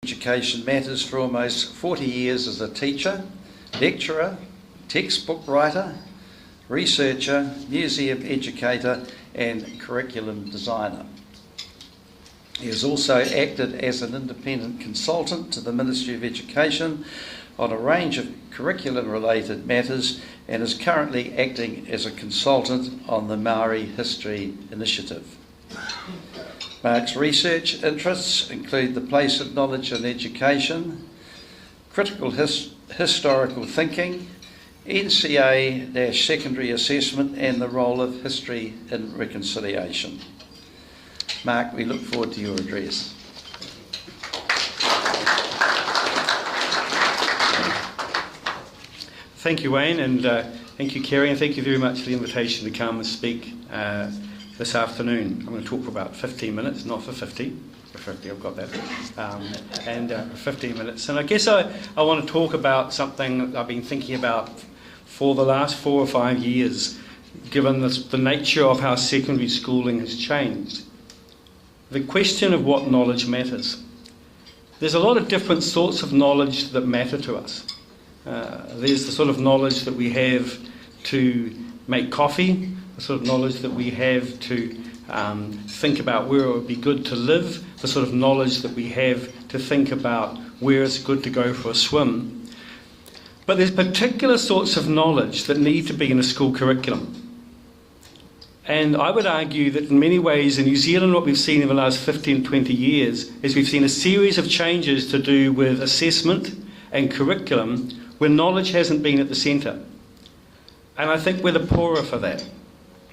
Education matters for almost 40 years as a teacher, lecturer, textbook writer, researcher, museum educator and curriculum designer. He has also acted as an independent consultant to the Ministry of Education on a range of curriculum-related matters and is currently acting as a consultant on the Maori History Initiative. Mark's research interests include the place of knowledge in education, critical historical thinking, NCA-secondary assessment and the role of history in reconciliation. Mark, we look forward to your address. Thank you, Wayne, and thank you, Kerry, and thank you very much for the invitation to come and speak this afternoon. I'm going to talk for about 15 minutes, not for 50. For 50, I've got that. And 15 minutes. And I guess I want to talk about something that I've been thinking about for the last 4 or 5 years, given the nature of how secondary schooling has changed. The question of what knowledge matters. There's a lot of different sorts of knowledge that matter to us. There's the sort of knowledge that we have to make coffee, the sort of knowledge that we have to think about where it would be good to live, the sort of knowledge that we have to think about where it's good to go for a swim. But there's particular sorts of knowledge that need to be in a school curriculum. And I would argue that in many ways in New Zealand what we've seen in the last 15, 20 years is we've seen a series of changes to do with assessment and curriculum where knowledge hasn't been at the centre. And I think we're the poorer for that.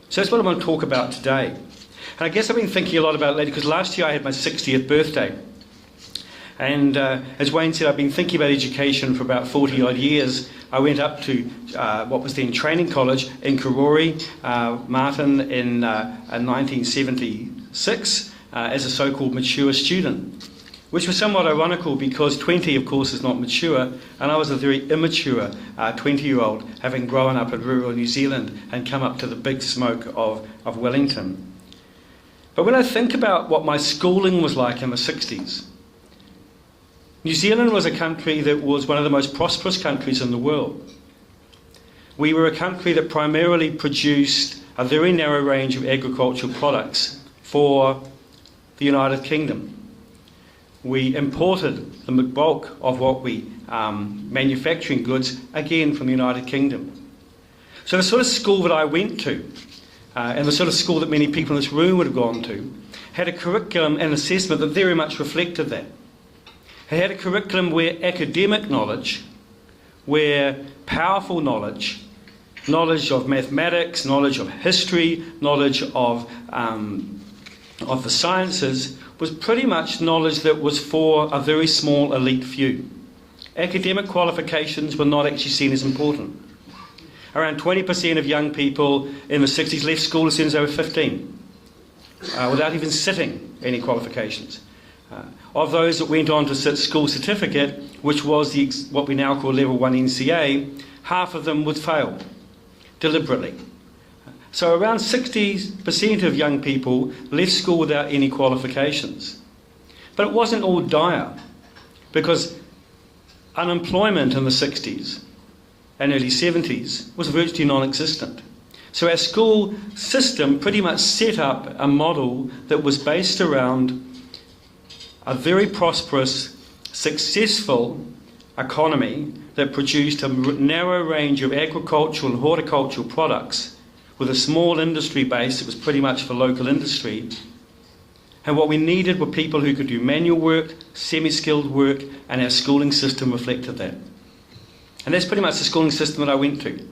So that's what I want to talk about today. And I guess I've been thinking a lot about it lately because last year I had my 60th birthday. And as Wayne said, I've been thinking about education for about 40 odd years. I went up to what was then training college in Karori, Martin, in 1976 as a so-called mature student, which was somewhat ironical because 20, of course, is not mature, and I was a very immature 20-year-old, having grown up in rural New Zealand and come up to the big smoke of Wellington. But when I think about what my schooling was like in the 60s, New Zealand was a country that was one of the most prosperous countries in the world. We were a country that primarily produced a very narrow range of agricultural products for the United Kingdom. We imported the bulk of what we manufacturing goods, again from the United Kingdom. So the sort of school that I went to, and the sort of school that many people in this room would have gone to, had a curriculum and assessment that very much reflected that. It had a curriculum where academic knowledge, where powerful knowledge, knowledge of mathematics, knowledge of history, knowledge of the sciences, was pretty much knowledge that was for a very small elite few. Academic qualifications were not actually seen as important. Around 20% of young people in the 60s left school as soon as they were 15, without even sitting any qualifications. Of those that went on to sit school certificate, which was what we now call level 1 NCA, half of them would fail, deliberately. So around 60% of young people left school without any qualifications. But it wasn't all dire, because unemployment in the 60s and early 70s was virtually non-existent. So our school system pretty much set up a model that was based around a very prosperous, successful economy that produced a narrow range of agricultural and horticultural products with a small industry base that was pretty much for local industry. And what we needed were people who could do manual work, semi-skilled work, and our schooling system reflected that. And that's pretty much the schooling system that I went to. The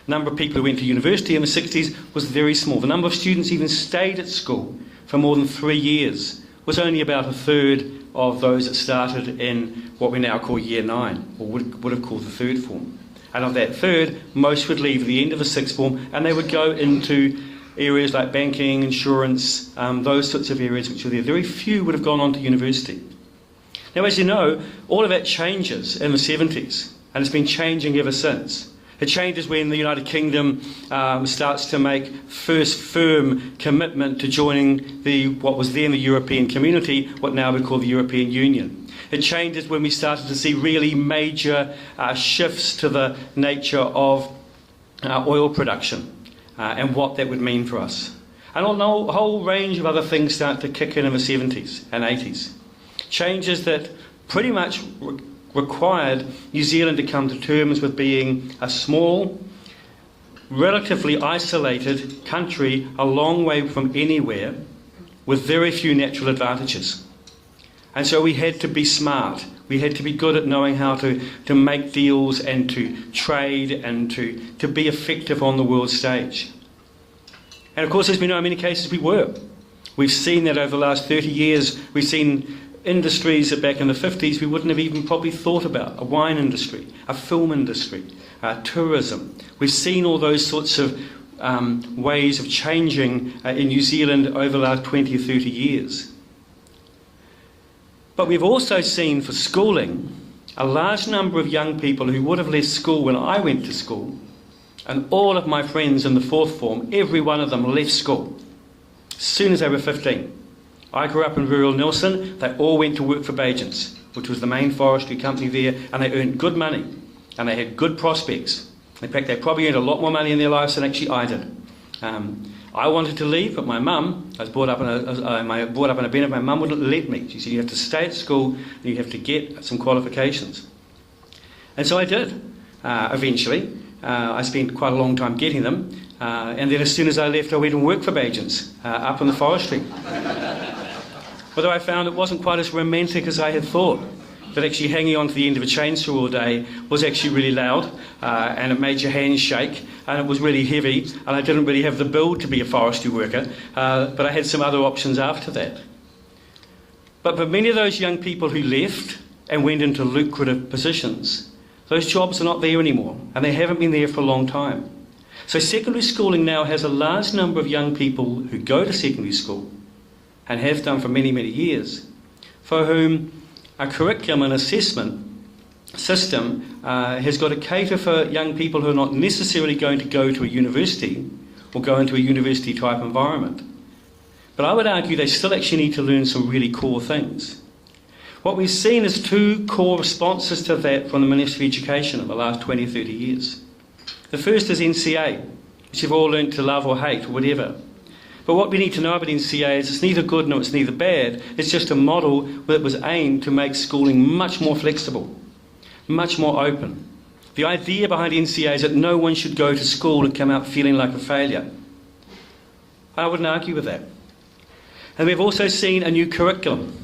number of people who went to university in the 60s was very small. The number of students even stayed at school for more than 3 years was only about a third of those that started in what we now call Year 9, or would have called the third form. And of that third, most would leave at the end of the sixth form, and they would go into areas like banking, insurance, those sorts of areas which were there. Very few would have gone on to university. Now, as you know, all of that changes in the 70s, and it's been changing ever since. It changes when the United Kingdom starts to make first firm commitment to joining what was then the European Community, what now we call the European Union. It changes when we started to see really major shifts to the nature of oil production and what that would mean for us. And a whole range of other things start to kick in the 70s and 80s. Changes that pretty much required New Zealand to come to terms with being a small, relatively isolated country a long way from anywhere with very few natural advantages. And so we had to be smart. We had to be good at knowing how to make deals and to trade and to be effective on the world stage. And of course, as we know, in many cases we were. We've seen that over the last 30 years. We've seen industries that back in the 50s we wouldn't have even probably thought about. A wine industry, a film industry, tourism. We've seen all those sorts of ways of changing in New Zealand over the last 20 or 30 years. But we've also seen for schooling a large number of young people who would have left school when I went to school, and all of my friends in the fourth form, every one of them left school as soon as they were 15. I grew up in rural Nelson. They all went to work for Bajans, which was the main forestry company there, and they earned good money, and they had good prospects. In fact, they probably earned a lot more money in their lives than actually I did. I wanted to leave, but my mum, I was brought up in a bed, my mum wouldn't let me. She said, you have to stay at school and you have to get some qualifications. And so I did, eventually. I spent quite a long time getting them. And then as soon as I left, I went and worked for Bajans up in the forestry. Although I found it wasn't quite as romantic as I had thought. That actually hanging on to the end of a chainsaw all day was actually really loud, and it made your hands shake, and it was really heavy, and I didn't really have the build to be a forestry worker, but I had some other options after that. But for many of those young people who left and went into lucrative positions, those jobs are not there anymore, and they haven't been there for a long time. So secondary schooling now has a large number of young people who go to secondary school, and have done for many, many years, for whom a curriculum and assessment system has got to cater for young people who are not necessarily going to go to a university or go into a university type environment. But I would argue they still actually need to learn some really core things. What we've seen is two core responses to that from the Ministry of Education in the last 20, 30 years. The first is NCA, which you've all learned to love or hate or whatever. But what we need to know about NCA is it's neither good nor it's neither bad. It's just a model that was aimed to make schooling much more flexible, much more open. The idea behind NCA is that no one should go to school and come out feeling like a failure. I wouldn't argue with that. And we've also seen a new curriculum.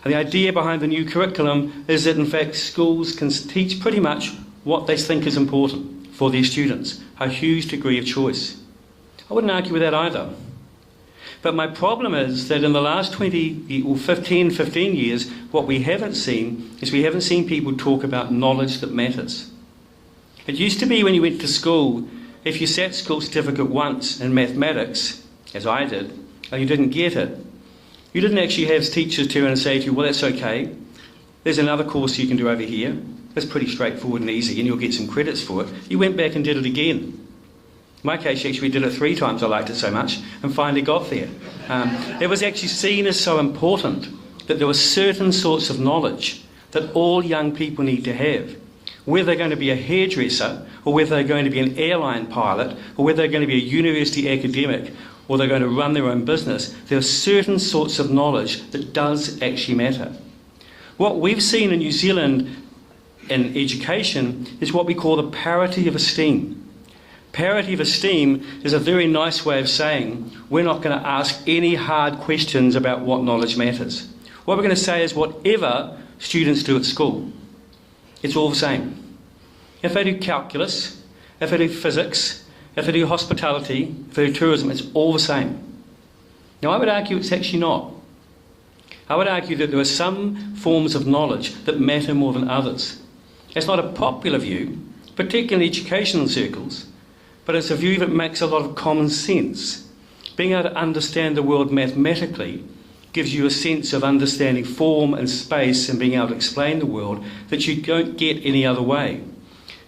And the idea behind the new curriculum is that in fact schools can teach pretty much what they think is important for their students, a huge degree of choice. I wouldn't argue with that either. But my problem is that in the last 20 or 15 years, what we haven't seen is we haven't seen people talk about knowledge that matters. It used to be when you went to school, if you sat school certificate once in mathematics, as I did, and you didn't get it, you didn't actually have teachers turn and say to you, well, that's okay. There's another course you can do over here. It's pretty straightforward and easy, and you'll get some credits for it. You went back and did it again. In my case, actually, we did it 3 times. I liked it so much and finally got there. It was actually seen as so important that there were certain sorts of knowledge that all young people need to have. Whether they're going to be a hairdresser or whether they're going to be an airline pilot or whether they're going to be a university academic or they're going to run their own business, there are certain sorts of knowledge that does actually matter. What we've seen in New Zealand in education is what we call the parity of esteem. Parity of esteem is a very nice way of saying we're not going to ask any hard questions about what knowledge matters. What we're going to say is whatever students do at school, it's all the same. If they do calculus, if they do physics, if they do hospitality, if they do tourism, it's all the same. Now I would argue it's actually not. I would argue that there are some forms of knowledge that matter more than others. It's not a popular view, particularly in educational circles, but it's a view that makes a lot of common sense. Being able to understand the world mathematically gives you a sense of understanding form and space and being able to explain the world that you don't get any other way.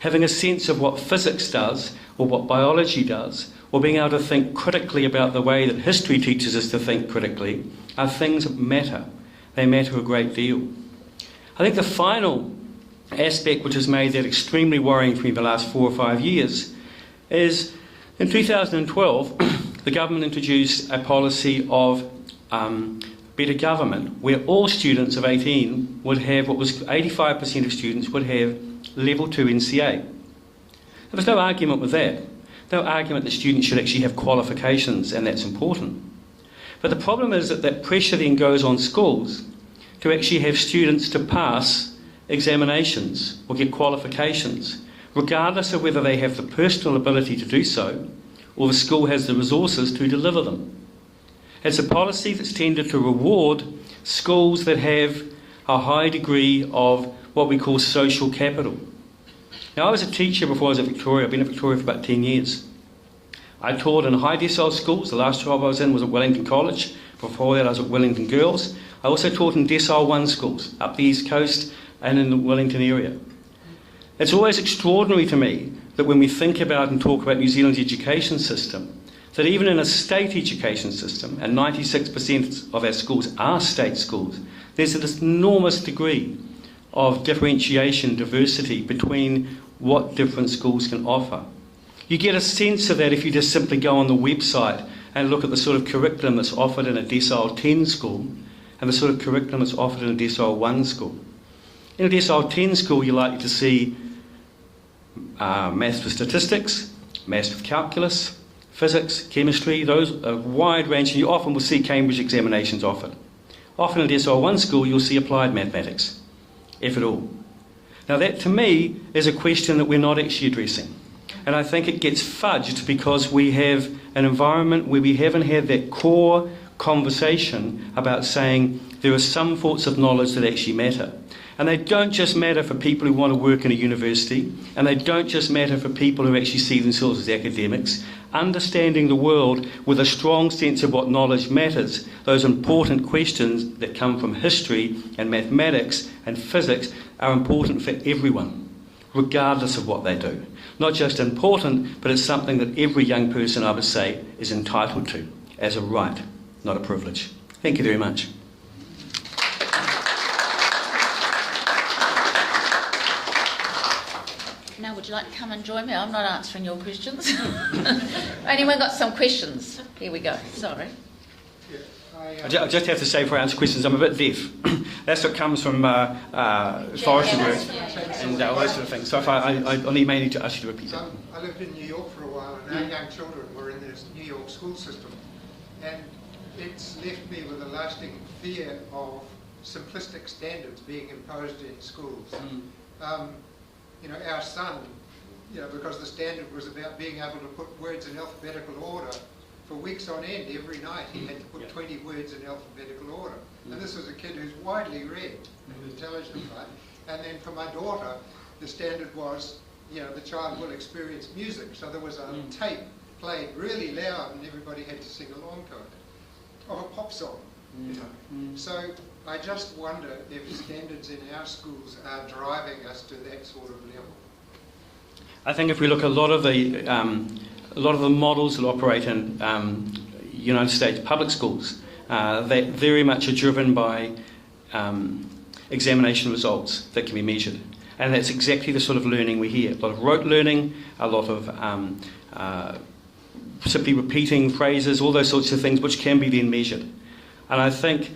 having a sense of what physics does or what biology does, or being able to think critically about the way that history teaches us to think critically, are things that matter. They matter a great deal. I think the final aspect which has made that extremely worrying for me the last 4 or 5 years is in 2012 the government introduced a policy of better government, where all students of 18 would have, what was 85% of students would have level 2 NCA. There was no argument with that. No argument that students should actually have qualifications, and that's important. But the problem is that that pressure then goes on schools to actually have students to pass examinations or get qualifications, regardless of whether they have the personal ability to do so or the school has the resources to deliver them. It's a policy that's tended to reward schools that have a high degree of what we call social capital. Now, I was a teacher before I was at Victoria. I've been at Victoria for about 10 years. I taught in high decile schools. The last job I was in was at Wellington College. Before that, I was at Wellington Girls. I also taught in decile 1 schools up the East Coast and in the Wellington area. It's always extraordinary to me that when we think about and talk about New Zealand's education system, that even in a state education system, and 96% of our schools are state schools, there's this enormous degree of differentiation, diversity between what different schools can offer. You get a sense of that if you just simply go on the website and look at the sort of curriculum that's offered in a decile 10 school and the sort of curriculum that's offered in a decile 1 school. In a decile 10 school, you're likely to see maths with statistics, maths with calculus, physics, chemistry, those are wide range, and you often will see Cambridge examinations offered. Often in a decile 1 school, you'll see applied mathematics, if at all. Now that, to me, is a question that we're not actually addressing. And I think it gets fudged because we have an environment where we haven't had that core conversation about saying there are some sorts of knowledge that actually matter. And they don't just matter for people who want to work in a university, and they don't just matter for people who actually see themselves as academics. Understanding the world with a strong sense of what knowledge matters, those important questions that come from history and mathematics and physics are important for everyone, regardless of what they do. Not just important, but it's something that every young person, I would say, is entitled to as a right, not a privilege. Thank you very much. Now, would you like to come and join me? I'm not answering your questions. Anyone got some questions? Here we go. Sorry. I just have to say before I answer questions, I'm a bit deaf. That's what comes from forestry work and all those sort of things. So if I may need to ask you to repeat that. I lived in New York for a while, and our young children were in this New York school system, and it's left me with a lasting fear of simplistic standards being imposed in schools. You know, our son, because the standard was about being able to put words in alphabetical order, for weeks on end, every night he had to put 20 words in alphabetical order. And this was a kid who's widely read and intelligent, right? And then for my daughter, the standard was, the child will experience music. So there was a tape played really loud and everybody had to sing along to it, of a pop song, So I just wonder if standards in our schools are driving us to that sort of level. I think if we look at a lot of the models that operate in United States public schools, they very much are driven by examination results that can be measured. And that's exactly the sort of learning we hear. A lot of rote learning, a lot of simply repeating phrases, all those sorts of things which can be then measured. And I think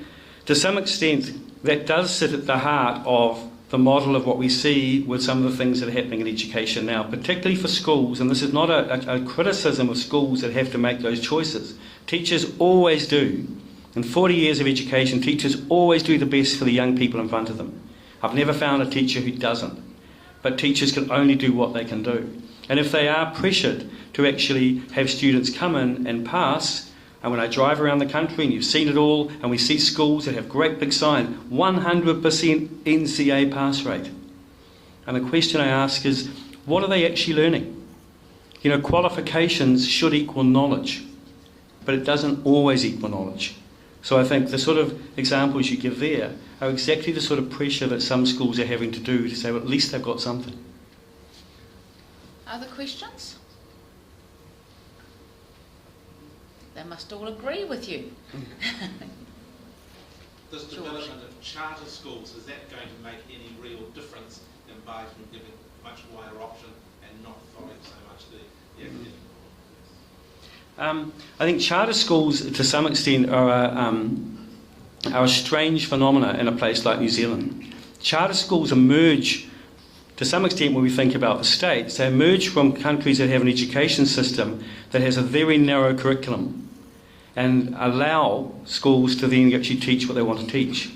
to some extent that does sit at the heart of the model of what we see with some of the things that are happening in education now, particularly for schools, and this is not a criticism of schools that have to make those choices. Teachers always do. In 40 years of education, teachers always do the best for the young people in front of them. I've never found a teacher who doesn't. But teachers can only do what they can do. And if they are pressured to actually have students come in and pass, and when I drive around the country, and you've seen it all, and we see schools that have great big signs, 100% NCA pass rate. And the question I ask is, what are they actually learning? Qualifications should equal knowledge, but it doesn't always equal knowledge. So I think the sort of examples you give there are exactly the sort of pressure that some schools are having to do to say, well, at least they've got something. Other questions? They must all agree with you. This development of charter schools, is that going to make any real difference in Barton giving much wider option and not following so much the academic? I think charter schools, to some extent, are a strange phenomena in a place like New Zealand. Charter schools emerge, to some extent, when we think about the States, they emerge from countries that have an education system that has a very narrow curriculum and allow schools to then actually teach what they want to teach.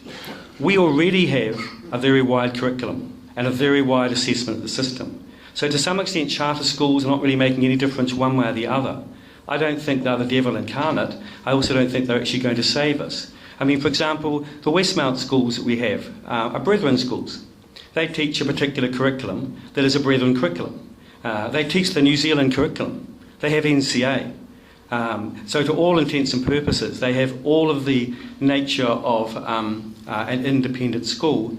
We already have a very wide curriculum and a very wide assessment of the system. So to some extent, charter schools are not really making any difference one way or the other. I don't think they're the devil incarnate. I also don't think they're actually going to save us. I mean, for example, the Westmount schools that we have are Brethren schools. They teach a particular curriculum that is a Brethren curriculum. They teach the New Zealand curriculum. They have NCA. So to all intents and purposes, they have all of the nature of an independent school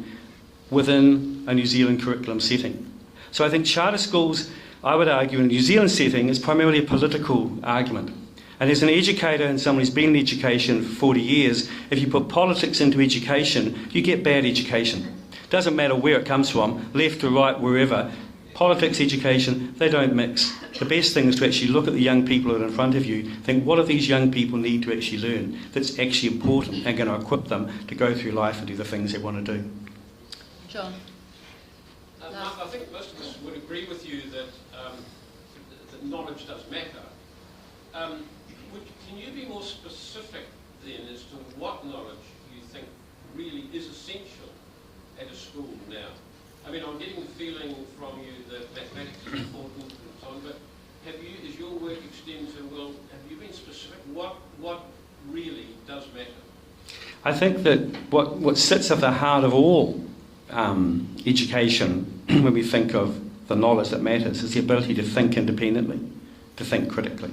within a New Zealand curriculum setting. So I think charter schools, I would argue, in a New Zealand setting is primarily a political argument. And as an educator and someone who's been in education for 40 years, if you put politics into education, you get bad education. Doesn't matter where it comes from, left or right, wherever. Politics, education, they don't mix. The best thing is to actually look at the young people that are in front of you, think what do these young people need to actually learn that's actually important and going to equip them to go through life and do the things they want to do. John? Mark, I think most of us would agree with you that, that knowledge does matter. Can you be more specific then as to what knowledge you think really is essential at a school now? I mean, I'm getting the feeling from you that mathematics is important and so on, but as your work extends to, well, have you been specific? What really does matter? I think that what sits at the heart of all education, when we think of the knowledge that matters, is the ability to think independently, to think critically.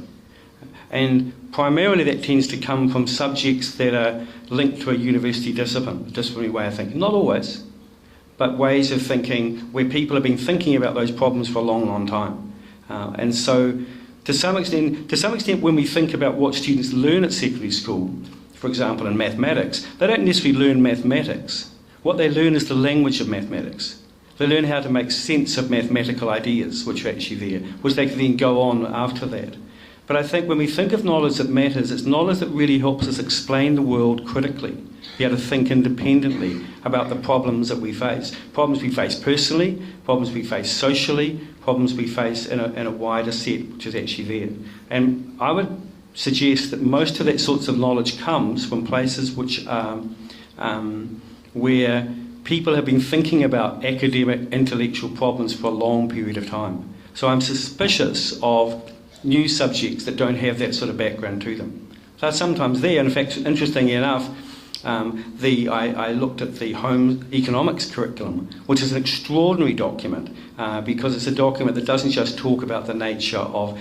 And primarily that tends to come from subjects that are linked to a university discipline, a disciplinary way of thinking. Not always, but ways of thinking where people have been thinking about those problems for a long, long time. And so to some extent, when we think about what students learn at secondary school, for example in mathematics, they don't necessarily learn mathematics. What they learn is the language of mathematics. They learn how to make sense of mathematical ideas which are actually there, which they can then go on after that. But I think when we think of knowledge that matters, it's knowledge that really helps us explain the world critically, be able to think independently about the problems that we face. Problems we face personally, problems we face socially, problems we face in a wider set which is actually there. And I would suggest that most of that sorts of knowledge comes from places which are where people have been thinking about academic, intellectual problems for a long period of time. So I'm suspicious of new subjects that don't have that sort of background to them. So sometimes there, in fact, interestingly enough, I looked at the home economics curriculum, which is an extraordinary document because it's a document that doesn't just talk about the nature of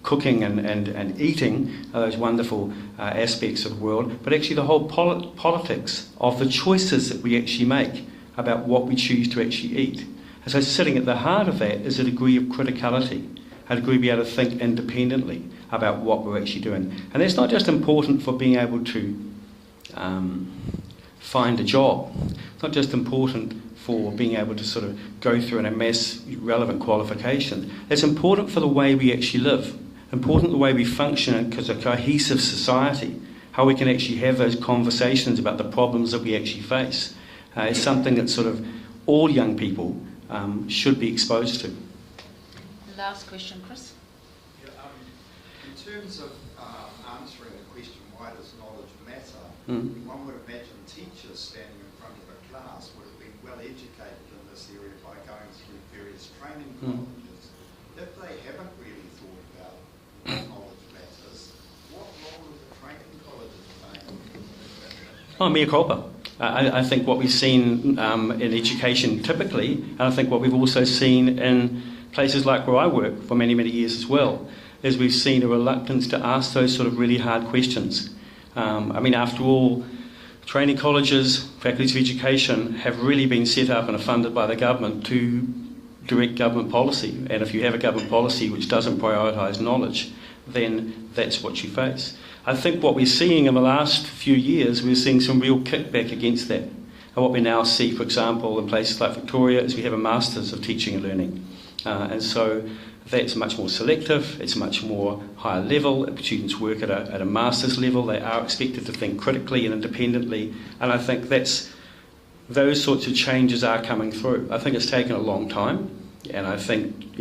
cooking and eating, those wonderful aspects of the world, but actually the whole politics of the choices that we actually make about what we choose to actually eat. And so sitting at the heart of that is a degree of criticality, a degree to be able to think independently about what we're actually doing. And that's not just important for being able to find a job. It's not just important for being able to sort of go through and amass relevant qualifications. It's important for the way we actually live, important the way we function as a cohesive society, how we can actually have those conversations about the problems that we actually face. It's something that sort of all young people should be exposed to. Last question, Chris. Yeah, in terms of answering the question, why does knowledge matter, one would imagine teachers standing in front of a class would have been well educated in this area by going through various training colleges. If they haven't really thought about why knowledge matters, what role are the training colleges playing? Oh, mea culpa. I think what we've seen in education typically, and I think what we've also seen in places like where I work for many, many years as well, is we've seen a reluctance to ask those sort of really hard questions. I mean, after all, training colleges, faculties of education have really been set up and are funded by the government to direct government policy. And if you have a government policy which doesn't prioritise knowledge, then that's what you face. I think what we're seeing in the last few years, we're seeing some real kickback against that. And what we now see, for example, in places like Victoria, is we have a Masters of Teaching and Learning. And so that's much more selective, it's much more higher level. Students work at a master's level, they are expected to think critically and independently, and I think those sorts of changes are coming through. I think it's taken a long time, and I think,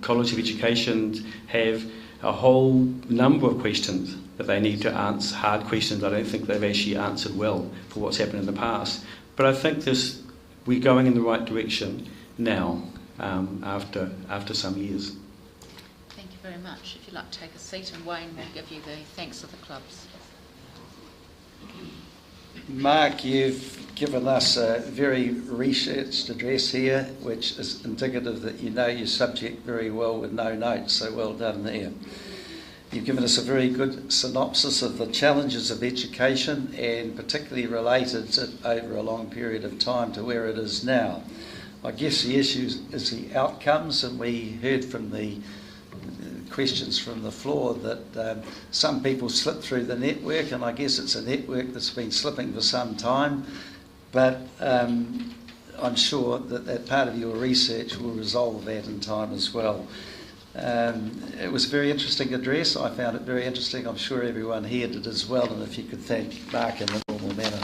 College of Education have a whole number of questions that they need to answer, hard questions I don't think they've actually answered well for what's happened in the past. But I think we're going in the right direction now, after some years. Thank you very much. If you'd like to take a seat, and Wayne will give you the thanks of the clubs. Mark, you've given us a very researched address here, which is indicative that you know your subject very well with no notes, so well done there. You've given us a very good synopsis of the challenges of education, and particularly related to, over a long period of time, to where it is now. I guess the issue is the outcomes, and we heard from the questions from the floor that some people slip through the network, and I guess it's a network that's been slipping for some time, but I'm sure that part of your research will resolve that in time as well. It was a very interesting address. I found it very interesting. I'm sure everyone here did as well, and if you could thank Mark in the normal manner.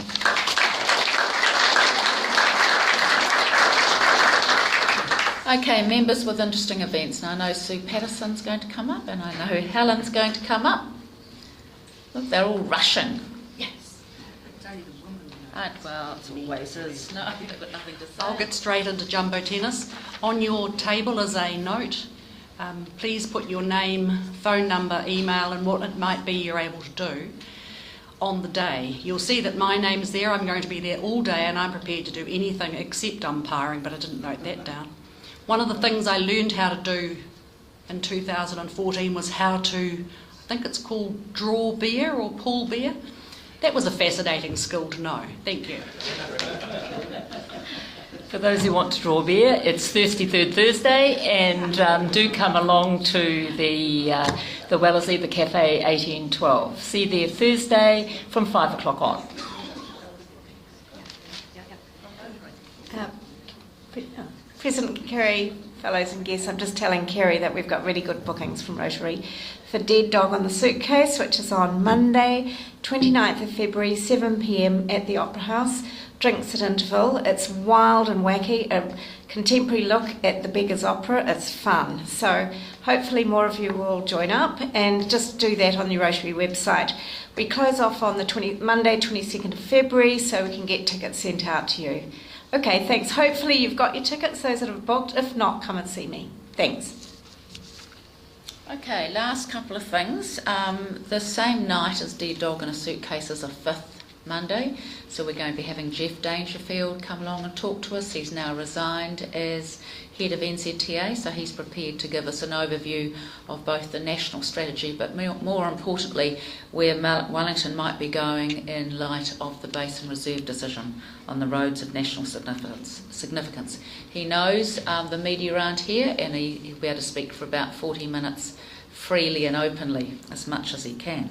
Okay, members with interesting events. Now I know Sue Patterson's going to come up, and I know Helen's going to come up. Look, they're all rushing. Yes. Well, it always is. No, they've got nothing to say. I'll get straight into jumbo tennis. On your table is a note. Please put your name, phone number, email, and what it might be you're able to do on the day. You'll see that my name's there. I'm going to be there all day, and I'm prepared to do anything except umpiring, but I didn't note that down. One of the things I learned how to do in 2014 was how to, I think it's called draw beer or pull beer. That was a fascinating skill to know. Thank you. For those who want to draw beer, it's Thirsty Third Thursday, and do come along to the Wellesley, the Cafe 1812. See you there Thursday from 5 o'clock on. President Kerry, fellows and guests, I'm just telling Kerry that we've got really good bookings from Rotary for Dead Dog on the Suitcase, which is on Monday, 29th of February, 7 p.m. at the Opera House. Drinks at interval. It's wild and wacky, a contemporary look at the Beggars Opera. It's fun. So hopefully more of you will join up, and just do that on the Rotary website. We close off on the Monday, 22nd of February, so we can get tickets sent out to you. Okay, thanks. Hopefully you've got your tickets, those that have booked. If not, come and see me. Thanks. Okay, last couple of things. The same night as Dead Dog in a Suitcase is a 5th Monday, so we're going to be having Jeff Dangerfield come along and talk to us. He's now resigned as head of NZTA, so he's prepared to give us an overview of both the national strategy, but more importantly where Wellington might be going in light of the Basin Reserve decision on the roads of national significance. He knows the media aren't here, and he'll be able to speak for about 40 minutes freely and openly, as much as he can.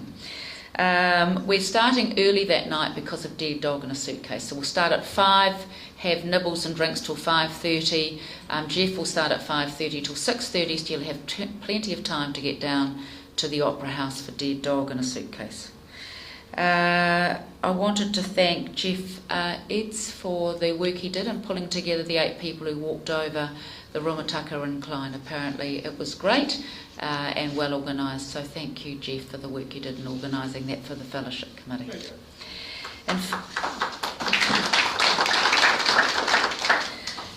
We're starting early that night because of Dead Dog in a Suitcase, so we'll start at 5, have nibbles and drinks till 5:30. Jeff will start at 5:30 till 6:30, so you'll have plenty of time to get down to the Opera House for Dead Dog in a Suitcase. I wanted to thank Jeff Eds for the work he did in pulling together the 8 people who walked over the Rumataka incline. Apparently it was great and well organised, so thank you, Jeff, for the work you did in organising that for the Fellowship Committee. And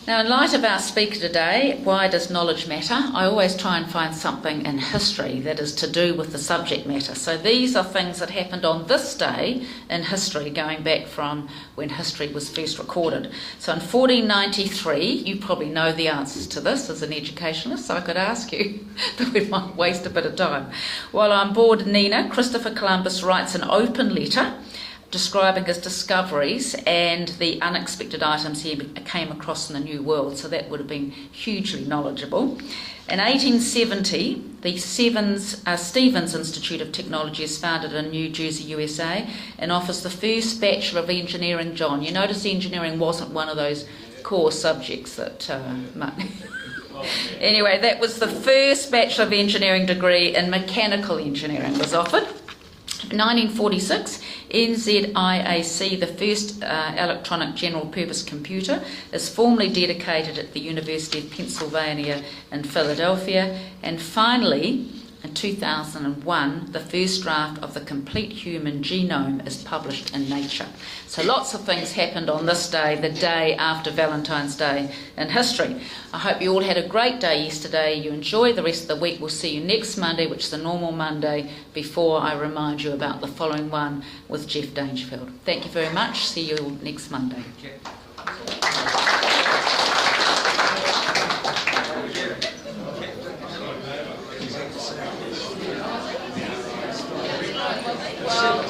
now, in light of our speaker today, why does knowledge matter? I always try and find something in history that is to do with the subject matter. So these are things that happened on this day in history, going back from when history was first recorded. So in 1493, you probably know the answers to this as an educationist, so I could ask you, but we might waste a bit of time. While on board Nina, Christopher Columbus writes an open letter describing his discoveries and the unexpected items he came across in the New World, so that would have been hugely knowledgeable. In 1870, the Stevens Institute of Technology is founded in New Jersey, USA, and offers the first Bachelor of Engineering. John, you notice engineering wasn't one of those core subjects that... Anyway, that was the first Bachelor of Engineering degree in mechanical engineering was offered. In 1946, NZIAC, the first electronic general purpose computer, is formally dedicated at the University of Pennsylvania in Philadelphia. And finally, in 2001, the first draft of the complete human genome is published in Nature. So lots of things happened on this day, the day after Valentine's Day in history. I hope you all had a great day yesterday. You enjoy the rest of the week. We'll see you next Monday, which is the normal Monday, before I remind you about the following one with Jeff Dangerfield. Thank you very much. See you all next Monday. Well,